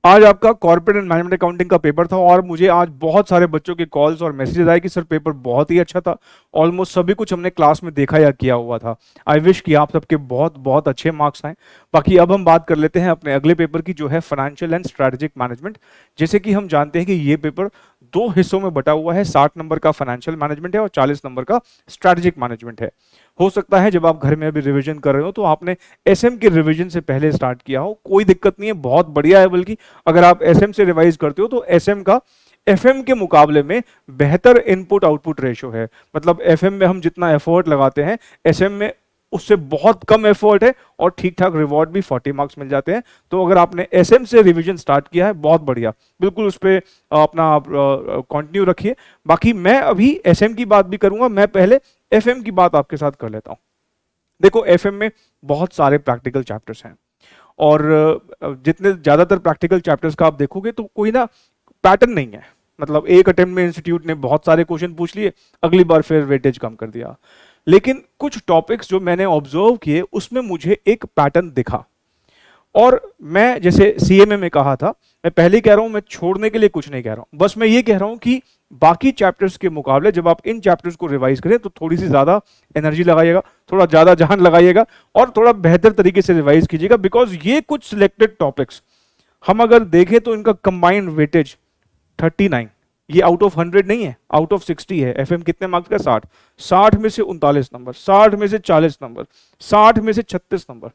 आज आपका corporate and management accounting का पेपर था और मुझे आज बहुत सारे बच्चों के कॉल्स और मैसेजेस आए कि सर पेपर बहुत ही अच्छा था। ऑलमोस्ट सभी कुछ हमने क्लास में देखा या किया हुआ था। आई विश कि आप सबके बहुत बहुत अच्छे मार्क्स आए। बाकी अब हम बात कर लेते हैं अपने अगले पेपर की, जो है फाइनेंशियल एंड स्ट्रेटेजिक मैनेजमेंट। जैसे कि हम जानते हैं कि ये पेपर दो हिस्सों में बटा हुआ है, 60 नंबर का फाइनेंशियल मैनेजमेंट है और 40 नंबर का स्ट्रेटेजिक मैनेजमेंट है। हो सकता है जब आप घर में अभी रिवीजन कर रहे हो तो आपने एसएम के रिवीजन से पहले स्टार्ट किया हो, कोई दिक्कत नहीं है, बहुत बढ़िया है। बल्कि अगर आप एसएम से रिवाइज करते हो तो एसएम का एफएम के मुकाबले में बेहतर इनपुट आउटपुट रेशो है। मतलब एफएम में हम जितना एफर्ट लगाते हैं, एसएम में उससे बहुत कम एफर्ट है और ठीक ठाक रिवॉर्ड भी 40 मार्क्स मिल जाते हैं। तो अगर आपने एसएम से रिवीजन स्टार्ट किया है, बहुत बढ़िया, बिल्कुल उस पर अपना कंटिन्यू रखिए। बाकी मैं अभी एसएम की बात भी करूंगा, मैं पहले एफएम की बात आपके साथ कर लेता हूं। देखो एफएम में बहुत सारे प्रैक्टिकल चैप्टर्स हैं और जितने ज्यादातर प्रैक्टिकल चैप्टर्स का आप देखोगे तो कोई ना पैटर्न नहीं है। मतलब एक अटेम्प्ट में इंस्टीट्यूट ने बहुत सारे क्वेश्चन पूछ लिए, अगली बार फिर वेटेज कम कर दिया। लेकिन कुछ टॉपिक्स जो मैंने ऑब्जर्व किए उसमें मुझे एक पैटर्न दिखा। और मैं जैसे सीएमए में कहा था, मैं पहले ही कह रहा हूं, मैं छोड़ने के लिए कुछ नहीं कह रहा हूं, बस मैं ये कह रहा हूं कि बाकी चैप्टर्स के मुकाबले जब आप इन चैप्टर्स को रिवाइज करें तो थोड़ी सी ज्यादा एनर्जी लगाइएगा, थोड़ा ज्यादा जान लगाइएगा और थोड़ा बेहतर तरीके से रिवाइज कीजिएगा। बिकॉज ये कुछ सिलेक्टेड टॉपिक्स हम अगर देखें तो इनका कंबाइंड वेटेज 39, ये आउट ऑफ 100 नहीं है, आउट ऑफ 60 है। एफएम कितने मार्क्स का? 60। 60 में से 39 नंबर, 60 में से 40 नंबर, 60 में से 36 नंबर,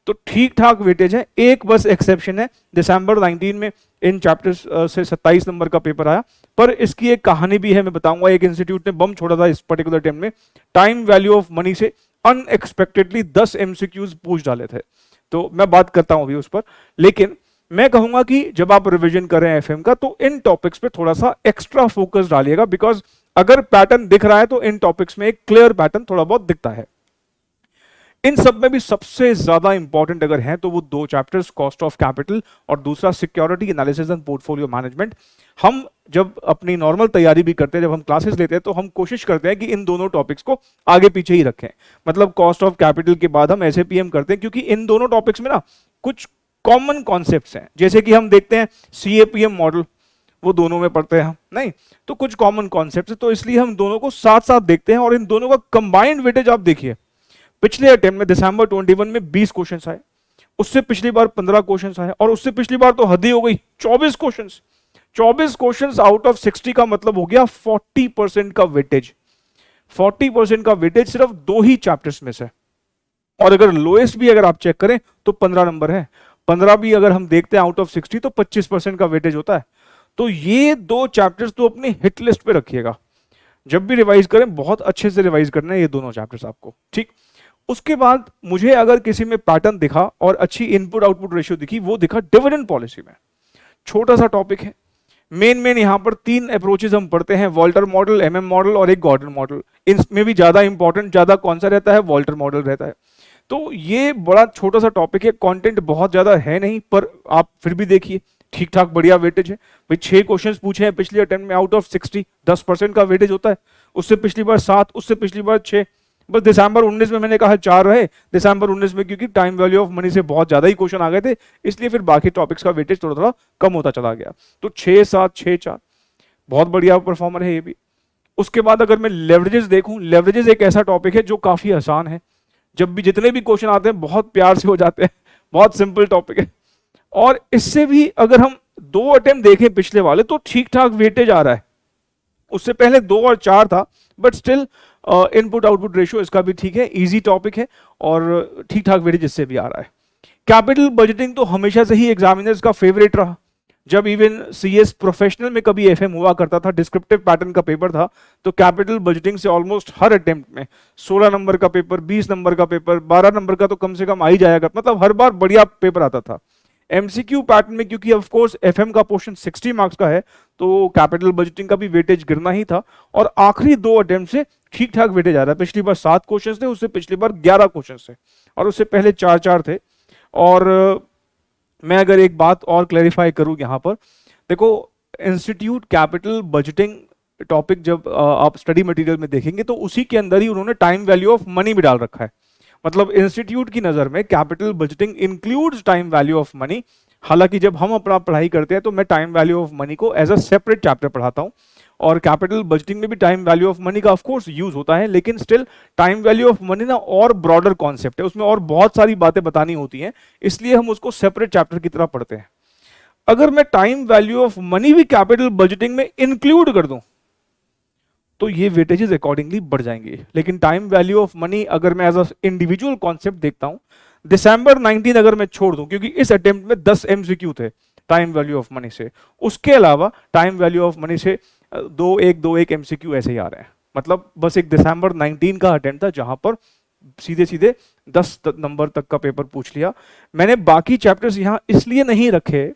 तो ठीक ठाक वेटेज है। एक बस एक्सेप्शन है, दिसंबर 19 में इन चैप्टर्स से 27 नंबर का पेपर आया। पर इसकी एक कहानी भी है, मैं बताऊंगा। एक इंस्टीट्यूट ने बम छोड़ा था इस पर्टिकुलर टाइम में, टाइम वैल्यू ऑफ मनी से अनएक्सपेक्टेडली 10 एमसीक्यूज पूछ डाले थे। तो मैं बात करता हूं अभी उस पर। लेकिन मैं कहूंगा कि जब आप रिवीजन कर रहे हैं एफएम का तो इन टॉपिक्स पे थोड़ा सा एक्स्ट्रा फोकस डालिएगा। बिकॉज अगर पैटर्न दिख रहा है तो इन टॉपिक्स में एक क्लियर पैटर्न थोड़ा बहुत दिखता है। इन सब में भी सबसे ज्यादा इंपॉर्टेंट अगर हैं तो वो दो चैप्टर्स, कॉस्ट ऑफ कैपिटल और दूसरा security analysis and portfolio management. हम जब अपनी नॉर्मल तैयारी भी करते हैं, जब हम क्लासेस लेते हैं तो हम कोशिश करते हैं कि इन दोनों टॉपिक्स को आगे पीछे ही रखें। मतलब कॉस्ट ऑफ कैपिटल के बाद हम एसएपीएम करते हैं, क्योंकि इन दोनों टॉपिक्स में ना कुछ कॉमन कॉन्सेप्ट्स हैं। जैसे कि हम देखते हैं सीएपीएम मॉडल, वो दोनों में पढ़ते हैं हम, नहीं तो कुछ कॉमन कॉन्सेप्ट्स है, तो इसलिए हम दोनों को साथ साथ देखते हैं। और इन दोनों का कंबाइंड वेटेज आप देखिए, पिछले अटेम्प्ट में दिसंबर 21 में 20 क्वेश्चंस आए, उससे पिछली बार 15 क्वेश्चंस आए और उससे पिछली बार तो हद ही हो गई 24 क्वेश्चंस। 24 क्वेश्चंस आउट ऑफ 60 का मतलब हो गया 40% का वेटेज। 40% का वेटेज सिर्फ दो ही चैप्टर्स में से। और अगर लोएस्ट भी अगर आप चेक करें तो 15 नंबर है। 15 भी अगर हम देखते हैं आउट ऑफ 60 तो 25% का वेटेज होता है। तो ये दो चैप्टर्स तो अपनी हिट लिस्ट पे रखिएगा, जब भी रिवाइज करें बहुत अच्छे से रिवाइज करना है ये दोनों चैप्टर्स आपको, ठीक। उसके बाद मुझे अगर किसी में पैटर्न दिखा और अच्छी इनपुट आउटपुट रेशियो दिखी, वो दिखा डिविडेंड पॉलिसी में। छोटा सा टॉपिक है, मेन यहां पर 3 अप्रोचेस हम पढ़ते हैं, वॉल्टर मॉडल, एमएम मॉडल और एक गॉर्डन मॉडल। इनमें भी ज्यादा इंपॉर्टेंट ज्यादा कौन सा रहता है? वॉल्टर मॉडल रहता है। तो ये बड़ा छोटा सा टॉपिक है, कंटेंट बहुत ज्यादा है नहीं, पर आप फिर भी देखिए ठीक ठाक बढ़िया वेटेज है भाई। 6 क्वेश्चंस पूछे हैं पिछले अटेम्प्ट में आउट ऑफ 60, 10% का वेटेज होता है। उससे पिछली बार 7, उससे पिछली बार 6। बस दिसंबर 19 में मैंने कहा 4 रहे, दिसंबर 19 में क्योंकि टाइम वैल्यू ऑफ मनी से बहुत ज्यादा ही क्वेश्चन आ गए थे, इसलिए फिर बाकी टॉपिक्स का वेटेज थोड़ा थोड़ा कम होता चला गया। तो 6, 7, 6, 4 बहुत बढ़िया परफॉर्मर है ये भी। उसके बाद अगर मैं लेवरेजेस देखूं, लेवरेजेस एक ऐसा टॉपिक है जो काफी आसान है, जब भी जितने भी क्वेश्चन आते हैं बहुत प्यार से हो जाते हैं, बहुत सिंपल टॉपिक है। और इससे भी अगर हम 2 अटेम्प्ट देखें पिछले वाले तो ठीक ठाक वेटेज आ रहा है। उससे पहले 2 और 4 था, but still input output ratio इसका भी ठीक है, इजी टॉपिक है और ठीक ठाक वेटेज इससे भी आ रहा है। कैपिटल बजटिंग तो हमेशा से ही एग्जामिनर्स का फेवरेट रहा। जब इवन सीएस प्रोफेशनल में कभी एफएम हुआ करता था, डिस्क्रिप्टिव पैटर्न का पेपर था, तो कैपिटल बजटिंग से ऑलमोस्ट हर अटेम्प्ट में 16 नंबर का पेपर, 20 नंबर का पेपर, 12 नंबर का तो कम से कम आ ही जाएगा। मतलब हर बार बढ़िया पेपर आता था। एमसीक्यू पैटर्न में क्योंकि ऑफ कोर्स एफएम का पोर्शन 60 मार्क्स का है, तो कैपिटल बजटिंग का भी वेटेज गिरना ही था। और आखिरी 2 अटेम्प्ट से ठीक ठाक वेटेज आ रहा है। पिछली बार 7 क्वेश्चन थे, उससे पिछली बार 11 क्वेश्चन थे और उससे पहले 4 थे। और मैं अगर एक बात और क्लैरिफाई करूं यहां पर, देखो इंस्टीट्यूट कैपिटल बजटिंग टॉपिक जब आप स्टडी मटेरियल में देखेंगे तो उसी के अंदर ही उन्होंने टाइम वैल्यू ऑफ मनी भी डाल रखा है। मतलब इंस्टीट्यूट की नजर में capital budgeting includes time value of money, हालांकि जब हम अपना पढ़ाई करते हैं तो मैं टाइम वैल्यू ऑफ मनी को एज अ सेपरेट चैप्टर पढ़ाता हूँ, और कैपिटल बजटिंग में भी टाइम वैल्यू ऑफ मनी का ऑफ कोर्स यूज होता है, लेकिन still time value of money ना और ब्रॉडर कॉन्सेप्ट है, उसमें और बहुत सारी बातें बतानी होती हैं, इसलिए हम उसको सेपरेट चैप्टर की तरह पढ़ते हैं। अगर मैं टाइम वैल्यू ऑफ मनी भी कैपिटल बजटिंग में इंक्लूड कर दूं तो ये वेटेजेस अकॉर्डिंगली बढ़ जाएंगे, लेकिन टाइम वैल्यू ऑफ मनी अगर मैं एज अ इंडिविजुअल कॉन्सेप्ट देखता हूं, दिसंबर 19 अगर मैं छोड़ दूं, क्योंकि इस अटेम्प्ट में 10 एमसीक्यू थे टाइम वैल्यू ऑफ मनी से, उसके अलावा टाइम वैल्यू ऑफ मनी से दो एक एमसीक्यू ऐसे ही आ रहे हैं। मतलब बस एक दिसंबर 19 का अटेम्प्ट था जहां पर सीधे सीधे 10 नंबर तक का पेपर पूछ लिया। मैंने बाकी चैप्टर्स यहां इसलिए नहीं रखे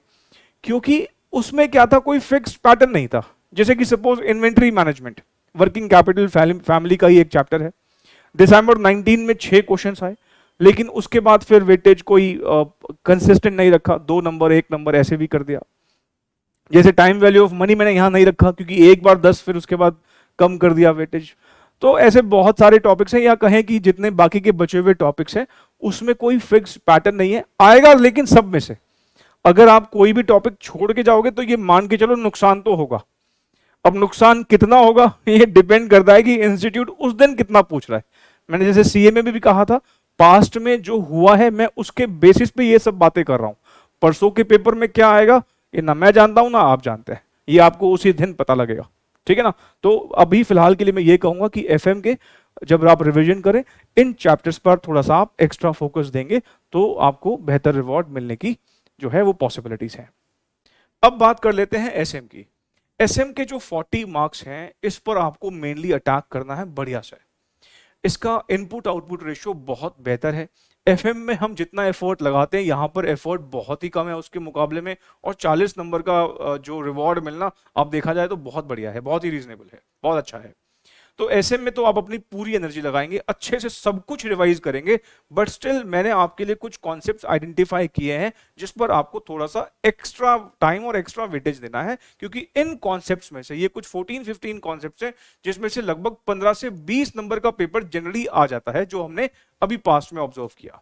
क्योंकि उसमें क्या था, कोई फिक्स्ड पैटर्न नहीं था। जैसे कि suppose inventory management, working capital family का ही एक चैप्टर है, दिसंबर 19 में 6 क्वेश्चंस आए, लेकिन उसके बाद फिर वेटेज कोई कंसिस्टेंट नहीं रखा, 2 नंबर 1 नंबर ऐसे भी कर दिया। जैसे टाइम वैल्यू ऑफ मनी मैंने यहां नहीं रखा क्योंकि एक बार 10 फिर उसके बाद कम कर दिया वेटेज। तो ऐसे बहुत सारे टॉपिक्स हैं, या कहें कि जितने बाकी के बचे हुए टॉपिक्स हैं उसमें कोई फिक्स पैटर्न नहीं है, आएगा लेकिन सब में से अगर आप कोई भी टॉपिक छोड़ के जाओगे तो ये मान के चलो नुकसान तो होगा। अब नुकसान कितना होगा ये डिपेंड करता है कि इंस्टीट्यूट उस दिन कितना पूछ रहा है। मैंने जैसे सीए में भी कहा था, पास्ट में जो हुआ है मैं उसके बेसिस पे ये सब बातें कर रहा हूं। परसों के पेपर में क्या आएगा ये ना मैं जानता हूं ना आप जानते हैं, ये आपको उसी दिन पता लगेगा, ठीक है ना। तो अभी फिलहाल के लिए मैं ये कहूंगा कि एफएम के जब आप रिवीजन करें, इन चैप्टर्स पर थोड़ा सा आप एक्स्ट्रा फोकस देंगे तो आपको बेहतर रिवॉर्ड मिलने की जो है वो पॉसिबिलिटीज है। अब बात कर लेते हैं एसएम की। एसएम के जो 40 मार्क्स हैं इस पर आपको मेनली अटैक करना है बढ़िया से। इसका इनपुट आउटपुट रेशियो बहुत बेहतर है। एफएम में हम जितना एफर्ट लगाते हैं यहाँ पर एफर्ट बहुत ही कम है उसके मुकाबले में, और 40 नंबर का जो रिवॉर्ड मिलना आप देखा जाए तो बहुत बढ़िया है, बहुत ही रीजनेबल है, बहुत अच्छा है। तो ऐसे में तो आप अपनी पूरी एनर्जी लगाएंगे, अच्छे से सब कुछ रिवाइज करेंगे, बट स्टिल मैंने आपके लिए कुछ कॉन्सेप्ट्स आइडेंटिफाई किए हैं जिस पर आपको थोड़ा सा एक्स्ट्रा टाइम और एक्स्ट्रा वेटेज देना है, क्योंकि इन कॉन्सेप्ट्स में से ये कुछ 14-15 कॉन्सेप्ट्स हैं जिसमें से लगभग 15 से 20 नंबर का पेपर जनरली आ जाता है, जो हमने अभी पास्ट में ऑब्जर्व किया।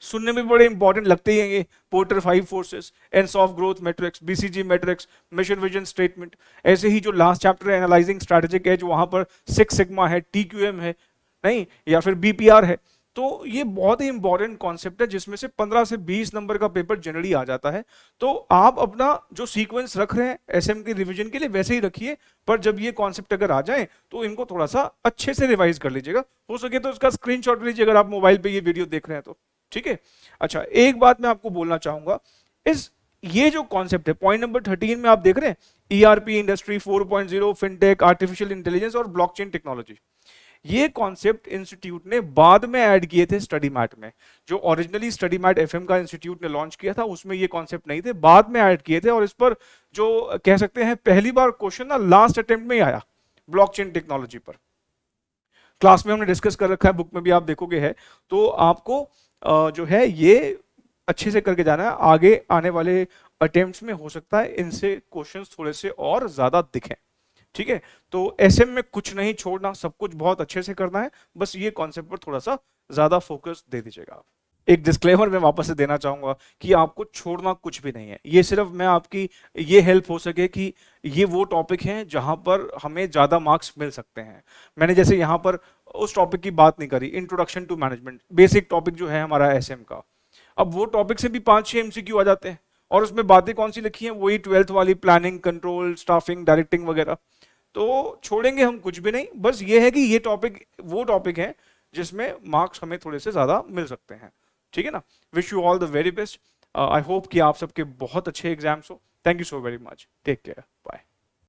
सुनने में बड़े इंपॉर्टेंट लगते ही हैं, Porter 5 forces, Ansoff growth matrix, BCG matrix, mission vision statement. ऐसे ही जो लास्ट चैप्टर है एनालाइजिंग स्ट्रैटेजिक एज, वहां पर 6 सिग्मा है, टीक्यूएम है नहीं, या फिर बीपीआर है। तो ये बहुत ही इंपॉर्टेंट कॉन्सेप्ट है जिसमें से 15 से 20 नंबर का पेपर जनरली आ जाता है। तो आप अपना जो सीक्वेंस रख रहे हैं एसएम के रिवीजन के लिए वैसे ही रखिए, पर जब ये कॉन्सेप्ट अगर आ जाए तो इनको थोड़ा सा अच्छे से रिवाइज कर लीजिएगा। हो सके तो इसका स्क्रीनशॉट लीजिए अगर आप मोबाइल पे ये वीडियो देख रहे हैं तो, ठीक है। अच्छा, एक बात मैं आपको बोलना चाहूंगा, इस ये जो कॉन्सेप्ट है पॉइंट नंबर 13 में आप देख रहे हैं, ERP, industry 4.0, fintech, artificial intelligence और ब्लॉकचेन टेक्नोलॉजी, ये कॉन्सेप्ट इंस्टीट्यूट ने बाद में ऐड किए थे स्टडी मैट में। जो ओरिजिनली स्टडी मैट एफएम का इंस्टीट्यूट ने लॉन्च किया था उसमें ये कॉन्सेप्ट नहीं थे, बाद में ऐड किए थे, और इस पर जो कह सकते हैं पहली बार क्वेश्चन ना लास्ट अटेम्प्ट में ही आया ब्लॉकचेन टेक्नोलॉजी पर। क्लास में हमने डिस्कस कर रखा है, बुक में भी आप देखोगे है, तो आपको जो है ये अच्छे से करके जाना है। आगे आने वाले अटेम्प्ट्स में हो सकता है इनसे क्वेश्चंस थोड़े से और ज्यादा दिखें, ठीक है। तो एसएम में कुछ नहीं छोड़ना, सब कुछ बहुत अच्छे से करना है, बस ये कॉन्सेप्ट पर थोड़ा सा ज्यादा फोकस दे दीजिएगा। एक डिस्क्लेमर मैं वापस से देना चाहूंगा कि आपको छोड़ना कुछ भी नहीं है, ये सिर्फ मैं आपकी ये हेल्प हो सके कि ये वो टॉपिक हैं जहां पर हमें ज्यादा मार्क्स मिल सकते हैं। मैंने जैसे यहां पर उस टॉपिक की बात नहीं करी, introduction to management, basic topic जो है हमारा एसएम का, अब वो टॉपिक से भी 5-6 एमसीक्यू आ जाते हैं, और उसमें बातें कौन सी लिखी हैं, वही 12th वाली, प्लानिंग, कंट्रोल, स्टाफिंग, डायरेक्टिंग वगैरह। तो छोड़ेंगे हम कुछ भी नहीं, बस ये है कि ये टॉपिक वो टॉपिक है जिसमें मार्क्स हमें थोड़े से ज्यादा मिल सकते हैं, ठीक है ना। Wish you all the very best. I hope कि आप सबके बहुत अच्छे एग्जाम्स हो। Thank you so very much, take care, bye.